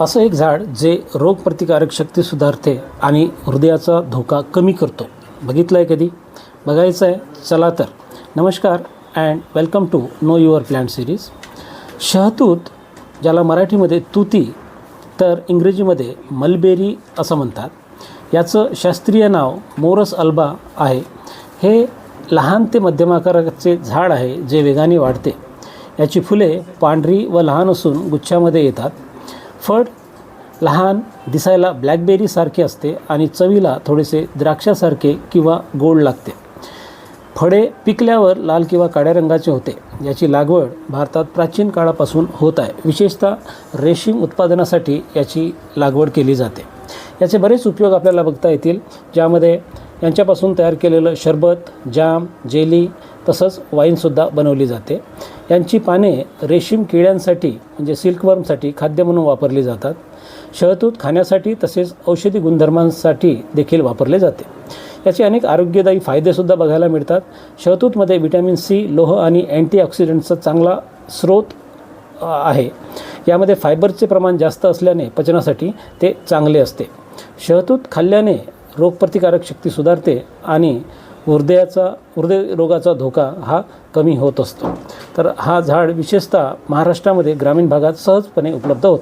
असं एक झाड जे रोगप्रतिकारक शक्ती सुधारते आणि हृदयाचा धोका कमी करतो. बघितलं आहे कधी? बघायचं आहे? चला तर. नमस्कार and welcome to know your plant series. शहतूत, ज्याला मराठीमध्ये तुती तर इंग्रजीमध्ये मलबेरी असं म्हणतात, याचं शास्त्रीय नाव मोरस अल्बा आहे. हे लहान ते मध्यम आकाराचे झाड आहे जे वेगाने वाढते. याची फुले पांढरी व लहान असून गुच्छामध्ये येतात. फळ लहान, दिसायला ब्लॅकबेरीसारखे असते आणि चवीला थोडेसे द्राक्षासारखे किंवा गोड लागते. फळे पिकल्यावर लाल किंवा काळ्या रंगाचे होते. याची लागवड भारतात प्राचीन काळापासून होत आहे. विशेषतः रेशीम उत्पादनासाठी याची लागवड केली जाते. याचे बरेच उपयोग आपल्याला बघता येतील, ज्यामध्ये यांच्यापासून तयार केलेलं सरबत, जाम, जेली तसंच वाईनसुद्धा बनवली जाते. यांची पाने रेशीम किड्यांसाठी म्हणजे सिल्कवर्मसाठी खाद्य म्हणून वापरली जातात. शहतूत खाण्यासाठी तसेच औषधी गुणधर्मांसाठी देखील वापरले जाते. याचे अनेक आरोग्यदायी फायदेसुद्धा बघायला मिळतात. शहतूतमध्ये व्हिटॅमिन सी, लोह आणि अँटीऑक्सिडंटचा चांगला स्रोत आहे. यामध्ये फायबरचे प्रमाण जास्त असल्याने पचनासाठी ते चांगले असते. शहतूत खाल्ल्याने रोगप्रतिकारक शक्ती सुधारते आणि हृदय रोगाचा धोका हा कमी होत असतो. तर हा झाड विशेषतः महाराष्ट्रामध्ये ग्रामीण भागात सहजपणे उपलब्ध होतो.